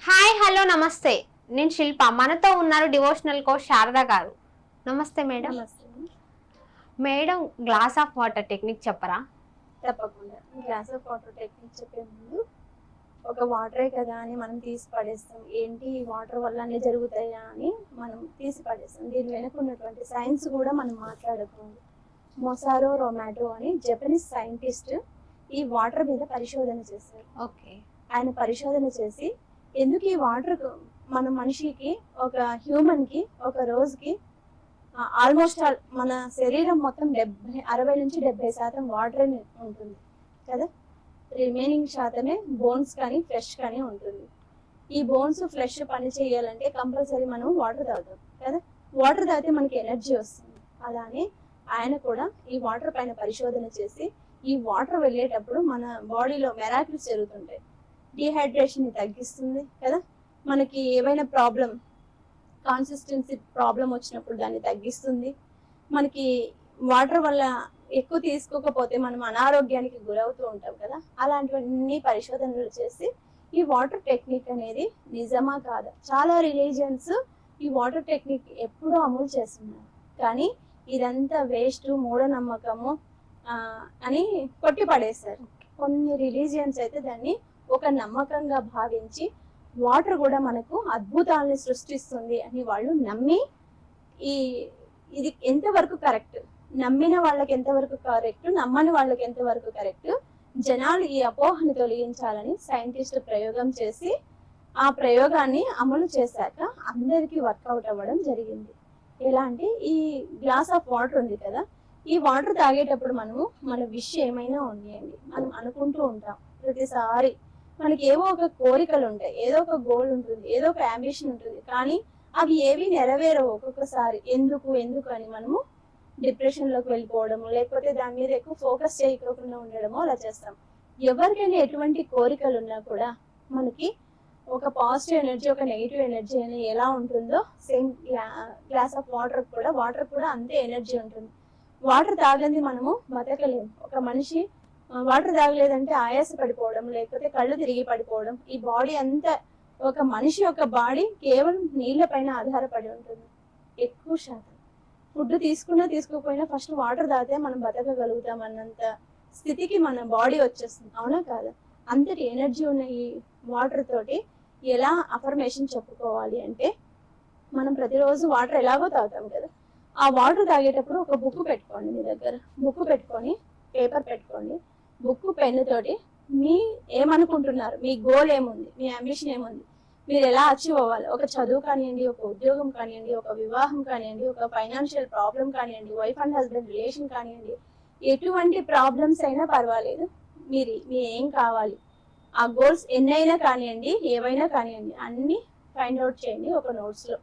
Hi hello నమస్తే. నేను శిల్ప. మనతో ఉన్నారు డివోషనల్ కోచ్ శారద గారు. నమస్తే మేడం. నమస్తే. Madam, glass of water technique చెప్పరా? తప్పకుండా. గ్లాస్ ఆఫ్ వాటర్ టెక్నిక్ చెప్పే ముందు ఒక వాటరే కదా అని మనం తీసి పడేస్తాం. ఏంటి ఈ వాటర్ వల్ల అన్నీ జరుగుతాయా అని మనం తీసి పడేస్తాం. దీని వెనక ఉన్నటువంటి సైన్స్ కూడా మనం మాట్లాడకూడదు. మొసారో రొమాటో అని జపనీస్ సైంటిస్ట్ ఈ వాటర్ మీద పరిశోధన చేశారు. ఓకే. ఆయన పరిశోధన చేసి ఎందుకు ఈ వాటర్ మన మనిషికి, ఒక హ్యూమన్కి ఒక రోజుకి ఆల్మోస్ట్ మన శరీరం మొత్తం 60 నుంచి 70% వాటర్ ఉంటుంది కదా. రిమైనింగ్ శాతమే బోన్స్ కానీ ఫ్లెష్ కానీ ఉంటుంది. ఈ బోన్స్ ఫ్లెష్ పని చేయాలంటే కంపల్సరీ మనం వాటర్ తాగుతాం కదా. వాటర్ తాగితే మనకి ఎనర్జీ వస్తుంది. అలానే ఆయన కూడా ఈ వాటర్ పైన పరిశోధన చేసి ఈ వాటర్ వెళ్ళేటప్పుడు మన బాడీలో మెరాకిల్స్ జరుగుతుంటాయి. డిహైడ్రేషన్ ని తగ్గిస్తుంది కదా. మనకి ఏవైనా ప్రాబ్లం, కాన్సిస్టెన్సీ ప్రాబ్లం వచ్చినప్పుడు దాన్ని తగ్గిస్తుంది. మనకి వాటర్ వల్ల ఎక్కువ తీసుకోకపోతే మనం అనారోగ్యానికి గురవుతూ ఉంటాం కదా. అలాంటివన్నీ పరిశోధనలు చేసి ఈ వాటర్ టెక్నిక్ అనేది నిజమా కాదా, చాలా రిలీజియన్స్ ఈ వాటర్ టెక్నిక్ ఎప్పుడూ అమలు చేస్తున్నారు. కానీ ఇదంతా వేస్ట్, మూఢనమ్మకము అని కొట్టి పడేశారు. కొన్ని రిలీజియన్స్ అయితే దాన్ని ఒక నమ్మకంగా భావించి వాటర్ కూడా మనకు అద్భుతాలని సృష్టిస్తుంది అని వాళ్ళు నమ్మి, ఇది ఎంతవరకు కరెక్ట్, నమ్మిన వాళ్ళకి ఎంతవరకు కరెక్ట్, నమ్మని వాళ్ళకి ఎంతవరకు కరెక్ట్, జనాలు ఈ అపోహని తొలగించాలని సైంటిస్ట్ ప్రయోగం చేసి ఆ ప్రయోగాన్ని అమలు చేశాక అందరికీ వర్కౌట్ అవ్వడం జరిగింది. ఎలా అంటే ఈ గ్లాస్ ఆఫ్ వాటర్ ఉంది కదా, ఈ వాటర్ తాగేటప్పుడు మనము మన విష్ ఏమైనా ఉన్నాయండి, మనం అనుకుంటూ ఉంటాం ప్రతిసారి. మనకి ఏవో ఒక కోరికలు ఉంటాయి, ఏదో ఒక గోల్ ఉంటుంది, ఏదో ఒక అంబిషన్ ఉంటుంది. కానీ అవి ఏవి నెరవేరవు. ఒక్కొక్కసారి ఎందుకు అని మనము డిప్రెషన్ లోకి వెళ్ళిపోవడము, లేకపోతే దాని మీద ఎక్కువ ఫోకస్ చేయకుండా ఉండడము అలా చేస్తాం. ఎవరికైనా ఎటువంటి కోరికలు ఉన్నా కూడా మనకి ఒక పాజిటివ్ ఎనర్జీ, ఒక నెగిటివ్ ఎనర్జీ అని ఎలా ఉంటుందో సేమ్ గ్లాస్ ఆఫ్ వాటర్ కూడా అంతే ఎనర్జీ ఉంటుంది. వాటర్ తాగంది మనము బతకలేము. ఒక మనిషి వాటర్ తాగలేదంటే ఆయాస పడిపోవడం, లేకపోతే కళ్ళు తిరిగి పడిపోవడం. ఈ బాడీ అంతా, ఒక మనిషి యొక్క బాడీ కేవలం నీళ్ల పైన ఆధారపడి ఉంటుంది ఎక్కువ శాతం. ఫుడ్ తీసుకున్నా తీసుకోకపోయినా ఫస్ట్ వాటర్ తాగితే మనం బతకగలుగుతాం అన్నంత స్థితికి మన బాడీ వచ్చేస్తుంది. అవునా కాదా? అంతటి ఎనర్జీ ఉన్న ఈ వాటర్ తోటి ఎలా అఫర్మేషన్ చెప్పుకోవాలి అంటే, మనం ప్రతిరోజు వాటర్ ఎలాగో తాగుతాం కదా, ఆ వాటర్ తాగేటప్పుడు ఒక బుక్ పెట్టుకోండి. మీ దగ్గర బుక్ పెట్టుకొని, పేపర్ పెట్టుకోండి. బుక్ పెన్ను తోటి మీ ఏమనుకుంటున్నారు, మీ గోల్ ఏముంది, మీ అంబిషన్ ఏముంది, మీరు ఎలా అచీవ్ అవ్వాలి, ఒక చదువు కానివ్వండి, ఒక ఉద్యోగం కానివ్వండి, ఒక వివాహం కానివ్వండి, ఒక ఫైనాన్షియల్ ప్రాబ్లం కానివ్వండి, వైఫ్ అండ్ హస్బెండ్ రిలేషన్ కానివ్వండి, ఎటువంటి ప్రాబ్లమ్స్ అయినా పర్వాలేదు, మీ ఏం కావాలి, ఆ గోల్స్ ఎన్నైనా కానివ్వండి, ఏవైనా కానివ్వండి, అన్ని ఫైండ్ అవుట్ చేయండి. ఒక నోట్స్ లో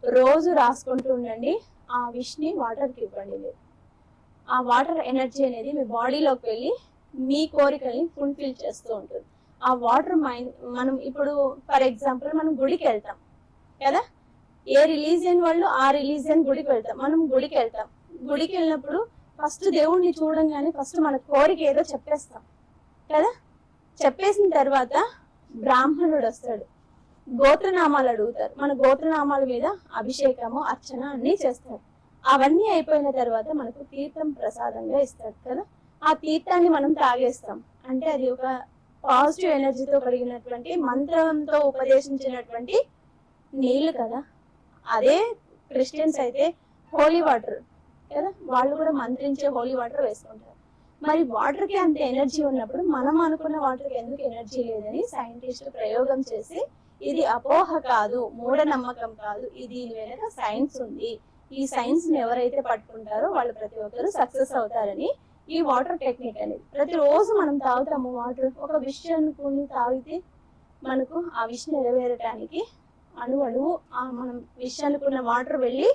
రోజు రాసుకుంటూ ఉండండి. ఆ విష్ ని వాటర్కి ఇవ్వండి. మీరు ఆ వాటర్ ఎనర్జీ అనేది మీ బాడీలోకి వెళ్ళి మీ కోరికల్ని ఫుల్ఫిల్ చేస్తూ ఉంటుంది. ఆ వాటర్ మనం ఇప్పుడు ఫర్ ఎగ్జాంపుల్ మనం గుడికి వెళ్తాం కదా. ఏ రిలీజియన్ వాళ్ళు ఆ రిలీజియన్ గుడికి వెళ్తాం. మనం గుడికి వెళ్తాం. గుడికి వెళ్ళినప్పుడు ఫస్ట్ దేవుణ్ణి చూడంగానే ఫస్ట్ మన కోరిక ఏదో చెప్పేస్తాం కదా. చెప్పేసిన తర్వాత బ్రాహ్మణుడు వస్తాడు, గోత్రనామాలు అడుగుతారు. మన గోత్రనామాల మీద అభిషేకము, అర్చన అన్ని చేస్తారు. అవన్నీ అయిపోయిన తర్వాత మనకు తీర్థం ప్రసాదంగా ఇస్తారు కదా. ఆ తీర్థాన్ని మనం తాగేస్తాం. అంటే అది ఒక పాజిటివ్ ఎనర్జీతో కలిగినటువంటి, మంత్రంతో ఉపదేశించినటువంటి నీళ్లు కదా. అదే క్రిస్టియన్స్ అయితే హోలీ వాటర్ కదా, వాళ్ళు కూడా మంత్రించే హోలీ వాటర్ వేసుకుంటారు. మరి వాటర్ కి అంత ఎనర్జీ ఉన్నప్పుడు మనం అనుకున్న వాటర్ కి ఎందుకు ఎనర్జీ లేదని సైంటిస్ట్ ప్రయోగం చేసి, ఇది అపోహ కాదు, మూఢనమ్మకం కాదు, ఇది వెనక సైన్స్ ఉంది, ఈ సైన్స్ ని ఎవరైతే పట్టుకుంటారో వాళ్ళు ప్రతి ఒక్కరు సక్సెస్ అవుతారని ఈ వాటర్ టెక్నిక్ అనేది. ప్రతిరోజు మనం తాగుతాము వాటర్. ఒక విష్ అనుకుని తాగితే మనకు ఆ విష్ నెరవేరటానికి అణువణువు మనం విష్ అనుకున్న వాటర్ వెళ్ళి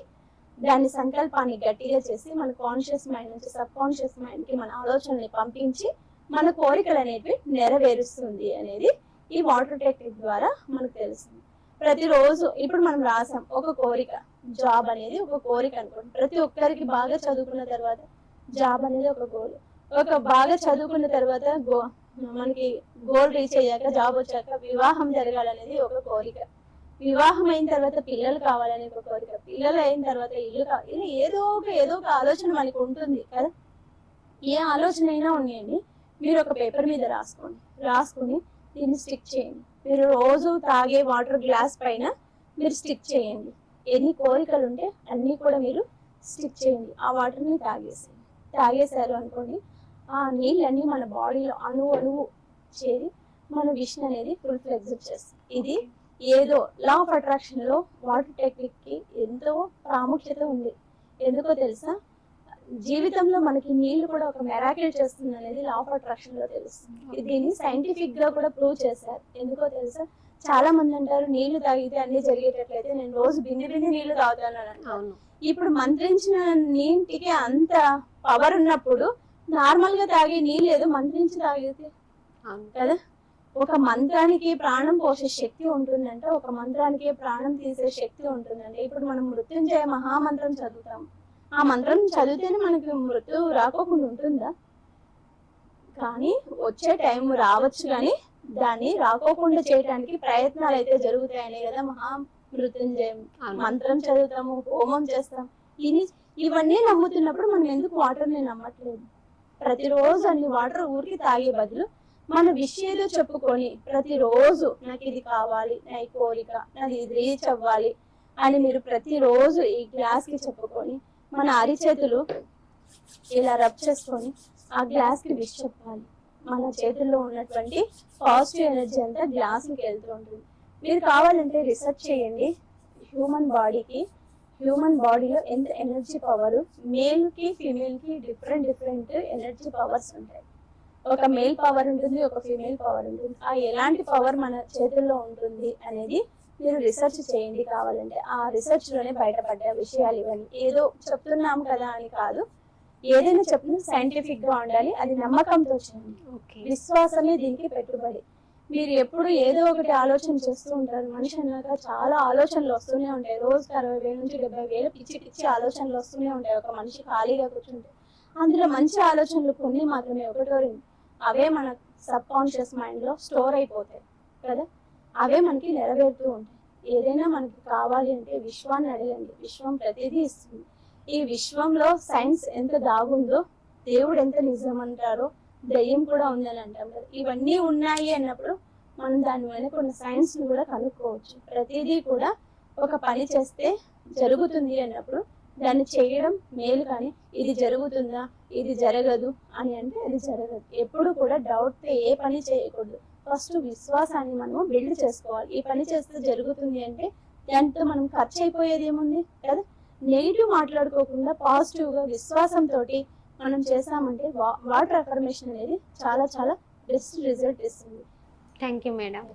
దాని సంకల్పాన్ని గట్టిగా చేసి మన కాన్షియస్ మైండ్ నుంచి సబ్ కాన్షియస్ మైండ్ కి మన ఆలోచనల్ని పంపించి మన కోరికలు అనేవి నెరవేరుస్తుంది అనేది ఈ వాటర్ టెక్నిక్ ద్వారా మనకు తెలుస్తుంది. ప్రతిరోజు ఇప్పుడు మనం రాసాం ఒక కోరిక, జాబ్ అనేది ఒక కోరిక అనుకోండి. ప్రతి ఒక్కరికి బాగా చదువుకున్న తర్వాత జాబ్ అనేది ఒక గోల్. ఒక బాగా చదువుకున్న తర్వాత మనకి గోల్ రీచ్ అయ్యాక, జాబ్ వచ్చాక వివాహం జరగాలనేది ఒక కోరిక, వివాహం అయిన తర్వాత పిల్లలు కావాలనే ఒక కోరిక, పిల్లలు అయిన తర్వాత ఇల్లు కావాలి, ఇలా ఏదో ఒక ఆలోచన మనకి ఉంటుంది కదా. ఏ ఆలోచన అయినా ఉన్నాయండి, మీరు ఒక పేపర్ మీద రాసుకొని దీన్ని స్టిక్ చేయండి. మీరు రోజు తాగే వాటర్ గ్లాస్ పైన మీరు స్టిక్ చేయండి. ఎన్ని కోరికలు ఉంటే అన్ని కూడా మీరు స్టిక్ చేయండి. ఆ వాటర్ని తాగేశారు అనుకోండి, ఆ నీళ్ళన్నీ మన బాడీలో అణువు చేరి మన విష్ అనేది ఫుల్ ఫ్లెక్సిబ్ చేస్తుంది. ఇది ఏదో లా ఆఫ్ అట్రాక్షన్ లో వాటర్ టెక్నిక్ కి ఎంతో ప్రాముఖ్యత ఉంది. ఎందుకో తెలుసా, జీవితంలో మనకి నీళ్లు కూడా ఒక మెరాకిల్ చేస్తుంది అనేది లా ఆఫ్ అట్రాక్షన్ లో తెలుస్తుంది. దీన్ని సైంటిఫిక్ గా కూడా ప్రూవ్ చేశారు. ఎందుకో తెలుసా, చాలా మంది అంటారు నీళ్లు తాగితే అన్ని జరిగేటట్లయితే నేను రోజు బిందె నీళ్లు తాగుతాను అని అంటారు. ఇప్పుడు మంత్రించిన నీటికి అంత పవర్ ఉన్నప్పుడు నార్మల్ గా తాగే నీళ్ళు ఏదో మంత్రించి తాగితే కదా. ఒక మంత్రానికి ప్రాణం పోసే శక్తి ఉంటుందంటే, ఒక మంత్రానికి ప్రాణం తీసే శక్తి ఉంటుందంటే. ఇప్పుడు మనం మృత్యుంజయ మహామంత్రం చదువుతాం, ఆ మంత్రం చదివితేనే మనకి మృత్యువు రాకోకుండా ఉంటుందా? కానీ వచ్చే టైం రావచ్చు, కానీ దాన్ని రాకోకుండా చేయడానికి ప్రయత్నాలు అయితే జరుగుతాయనే కదా మృత్యుంజయం మంత్రం చదువుతాము, హోమం చేస్తాం. ఇవన్నీ నమ్ముతున్నప్పుడు మనం ఎందుకు వాటర్ ని నమ్మట్లేదు? ప్రతిరోజు అన్ని వాటర్ ఊరికి తాగే బదులు మన విషయాలు చెప్పుకొని ప్రతిరోజు నాకు ఇది కావాలి, నా ఈ కోరిక, నాది ఇది రీచ్ అవ్వాలి అని మీరు ప్రతిరోజు ఈ గ్లాస్ కి చెప్పుకొని మన అరిచేతులు ఇలా రబ్ చేసుకొని ఆ గ్లాస్ కి విష్ చెప్పాలి. మన చేతుల్లో ఉన్నటువంటి పాజిటివ్ ఎనర్జీ అంతా గ్లాస్ కి వెళ్తూ ఉంటుంది. మీరు కావాలంటే రీసెర్చ్ చేయండి, హ్యూమన్ బాడీలో ఎంత ఎనర్జీ పవర్, మేల్ కి ఫీమేల్ కి డిఫరెంట్ ఎనర్జీ పవర్స్ ఉంటాయి. ఒక మేల్ పవర్ ఉంటుంది, ఒక ఫీమేల్ పవర్ ఉంటుంది. ఆ ఎలాంటి పవర్ మన చేతుల్లో ఉంటుంది అనేది మీరు రీసెర్చ్ చేయండి. కావాలంటే ఆ రీసెర్చ్ లోనే బయటపడ్డ విషయాలు ఇవన్నీ. ఏదో చెప్తున్నాం కదా అని కాదు, ఏదైనా చెప్పినా సైంటిఫిక్ గా ఉండాలి, అది నమ్మకంతో చేయండి. విశ్వాసమే దీనికి పెట్టుబడి. మీరు ఎప్పుడు ఏదో ఒకటి ఆలోచన చేస్తూ ఉంటారు. మనిషి అన్నాక చాలా ఆలోచనలు వస్తూనే ఉంటాయి. రోజుకి 60,000 నుంచి 70,000 పిచ్చి ఆలోచనలు వస్తూనే ఉంటాయి. ఒక మనిషి ఖాళీగా కూర్చుంటే అందులో మంచి ఆలోచనలు కొన్ని మాత్రమే, ఒకటో రెండు, అవే మన సబ్ కాన్షియస్ మైండ్ లో స్టోర్ అయిపోతాయి కదా. అవే మనకి నెరవేరుతూ ఉంటాయి. ఏదైనా మనకి కావాలి అంటే విశ్వాన్ని అడగండి, విశ్వం ప్రతిదీ ఇస్తుంది. ఈ విశ్వంలో సైన్స్ ఎంత దాగుందో, దేవుడు ఎంత నిజం అంటారో, దయ్యం కూడా ఉందని అంటాం కదా. ఇవన్నీ ఉన్నాయి అన్నప్పుడు మనం దాని వెనక ఉన్న సైన్స్ ని కూడా కనుక్కోవచ్చు. ప్రతిదీ కూడా ఒక పని చేస్తే జరుగుతుంది అన్నప్పుడు దాన్ని చేయడం మేలు, కానీ ఇది జరుగుతుందా, ఇది జరగదు అని అంటే అది జరగదు. ఎప్పుడు కూడా డౌట్ తో ఏ పని చేయకూడదు. ఫస్ట్ విశ్వాసాన్ని మనము బిల్డ్ చేసుకోవాలి. ఈ పని చేస్తే జరుగుతుంది అంటే దాంతో మనం ఖర్చు అయిపోయేది ఏముంది కదా. నెగిటివ్ మాట్లాడుకోకుండా పాజిటివ్ గా విశ్వాసంతో మనం చేసామంటే వాటర్ అఫర్మేషన్ అనేది చాలా బెస్ట్ రిజల్ట్ ఇస్తుంది. Thank you madam.